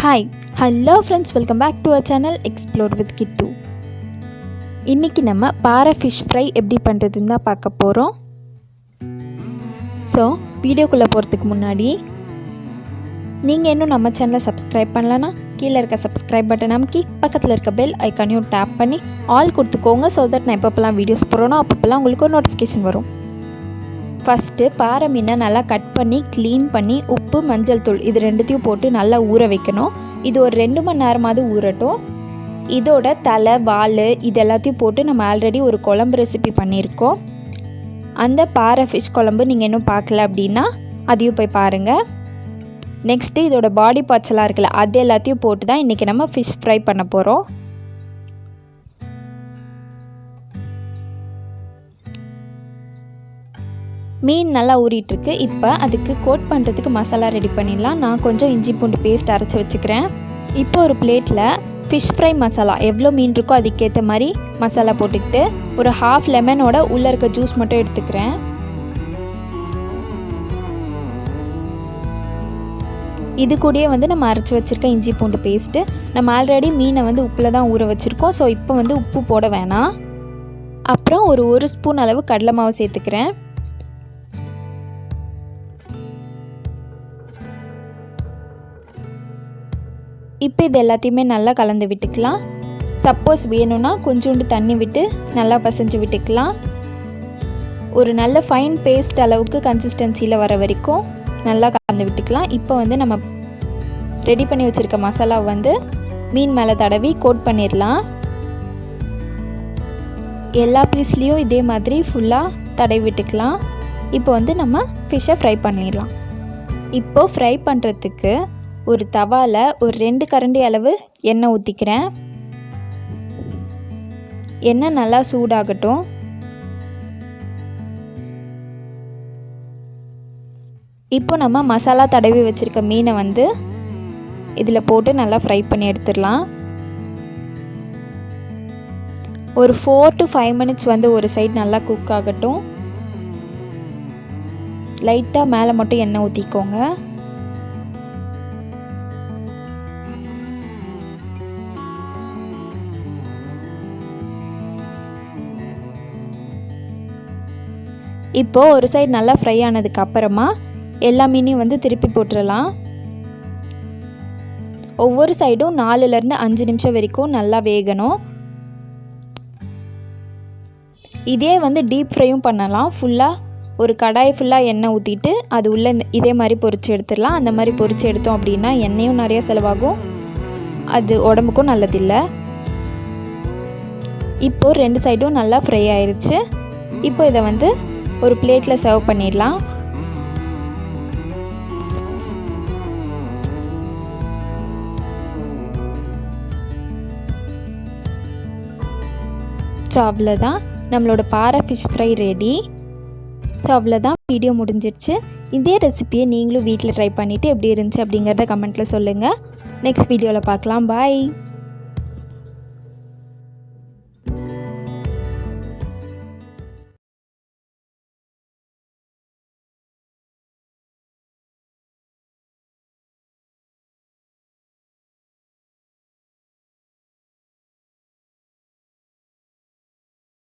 Hi hello friends, welcome back to our channel explore with Kithu. இன்றைக்கி நம்ம பாறை fish fry எப்படி பண்ணுறதுன்னு தான் பார்க்க போகிறோம். ஸோ வீடியோக்குள்ளே போகிறதுக்கு முன்னாடி நீங்கள் இன்னும் நம்ம சேனலை சப்ஸ்கிரைப் பண்ணலன்னா கீழே இருக்க சப்ஸ்கிரைப் பட்டன் அமைக்கி பக்கத்தில் இருக்க பெல் ஐக்கானையும் டேப் பண்ணி ஆல் கொடுத்துக்கோங்க. ஸோ தட் நான் எப்பப்போலாம் வீடியோஸ் போகிறோனோ அப்பப்போலாம் உங்களுக்கு ஒரு நோட்டிஃபிகேஷன் வரும். ஃபஸ்ட்டு பாறை மீனை நல்லா கட் பண்ணி க்ளீன் பண்ணி உப்பு மஞ்சள் தூள் இது ரெண்டுத்தையும் போட்டு நல்லா ஊற வைக்கணும். இது ஒரு 2 மணி நேரமாவது ஊறட்டும். இதோட தலை வால் இது எல்லாத்தையும் போட்டு நம்ம ஆல்ரெடி ஒரு குழம்பு ரெசிபி பண்ணியிருக்கோம். அந்த பாறை ஃபிஷ் குழம்பு நீங்கள் இன்னும் பார்க்கல அப்படின்னா அதையும் போய் பாருங்கள். நெக்ஸ்ட்டு இதோட பாடி பார்ட்ஸ் எல்லாம் இருக்குல்ல, அது எல்லாத்தையும் போட்டு தான் இன்றைக்கி நம்ம ஃபிஷ் ஃப்ரை பண்ண போகிறோம். மீன் நல்லா ஊறிட்டுருக்கு. இப்போ அதுக்கு கோட் பண்ணுறதுக்கு மசாலா ரெடி பண்ணிடலாம். நான் கொஞ்சம் இஞ்சி பூண்டு பேஸ்ட் அரைச்சி வச்சுக்கிறேன். இப்போ ஒரு பிளேட்டில் ஃபிஷ் ஃப்ரை மசாலா எவ்வளோ மீன் இருக்கோ அதுக்கேற்ற மாதிரி மசாலா போட்டுக்கிட்டு ஒரு ½ லெமனோட உள்ளே இருக்க ஜூஸ் மட்டும் எடுத்துக்கிறேன். இது கூடயே நம்ம அரைச்சி வச்சுருக்க இஞ்சி பூண்டு பேஸ்ட்டு, நம்ம ஆல்ரெடி மீனை உப்பில் தான் ஊற வச்சுருக்கோம். ஸோ இப்போ உப்பு போட வேணாம். அப்புறம் ஒரு ஸ்பூன் அளவு கடலை மாவு சேர்த்துக்கிறேன். இப்போ இது எல்லாத்தையுமே நல்லா கலந்து விட்டுக்கலாம். சப்போஸ் வேணும்னா கொஞ்சோண்டு தண்ணி விட்டு நல்லா பசைஞ்சு விட்டுக்கலாம். ஒரு நல்ல ஃபைன் பேஸ்ட் அளவுக்கு கன்சிஸ்டன்சியில் வர வரைக்கும் நல்லா கலந்து விட்டுக்கலாம். இப்போ நம்ம ரெடி பண்ணி வச்சுருக்க மசாலா மீன் மேலே தடவி கோட் பண்ணிடலாம். எல்லா பீஸ்லேயும் இதே மாதிரி ஃபுல்லாக தடவி விட்டுக்கலாம். இப்போ நம்ம ஃபிஷ்ஷை ஃப்ரை பண்ணிடலாம். இப்போது ஃப்ரை பண்ணுறதுக்கு ஒரு தவாவில் ஒரு 2 கரண்டி அளவு எண்ணெய் ஊற்றிக்கிறேன். எண்ணெய் நல்லா சூடாகட்டும். இப்போ நம்ம மசாலா தடவி வச்சுருக்க மீனை இதில் போட்டு நல்லா ஃப்ரை பண்ணி எடுத்துடலாம். ஒரு 4 to 5 மினிட்ஸ் ஒரு சைடு நல்லா குக் ஆகட்டும். லைட்டாக மேலே மட்டும் எண்ணெய் ஊற்றிக்கோங்க. இப்போது ஒரு சைடு நல்லா ஃப்ரை ஆனதுக்கு அப்புறமா எல்லா மீனையும் திருப்பி போட்டுடலாம். ஒவ்வொரு சைடும் 4லேருந்து 5 நிமிஷம் வரைக்கும் நல்லா வேகணும். இதே டீப் ஃப்ரையும் பண்ணலாம். ஃபுல்லாக ஒரு கடாய் ஃபுல்லாக எண்ணெய் ஊற்றிட்டு அது உள்ளே இதே மாதிரி பொரித்து எடுத்துடலாம். அந்த மாதிரி பொரித்து எடுத்தோம் அப்படின்னா எண்ணெயும் நிறையா செலவாகும், அது உடம்புக்கும் நல்லதில்லை. இப்போது 2 சைடும் நல்லா ஃப்ரை ஆயிடுச்சு. இப்போ இதை ஒரு பிளேட்டில் சர்வ் பண்ணிடலாம். ஸோ அவ்வளோதான், நம்மளோட பாறை ஃபிஷ் ஃப்ரை ரெடி. ஸோ அவ்வளோதான், வீடியோ முடிஞ்சிருச்சு. இதே ரெசிபியை நீங்களும் வீட்டில் ட்ரை பண்ணிவிட்டு எப்படி இருந்துச்சு அப்படிங்கிறத கமெண்ட்டில் சொல்லுங்கள். நெக்ஸ்ட் வீடியோவில் பார்க்கலாம். பாய்.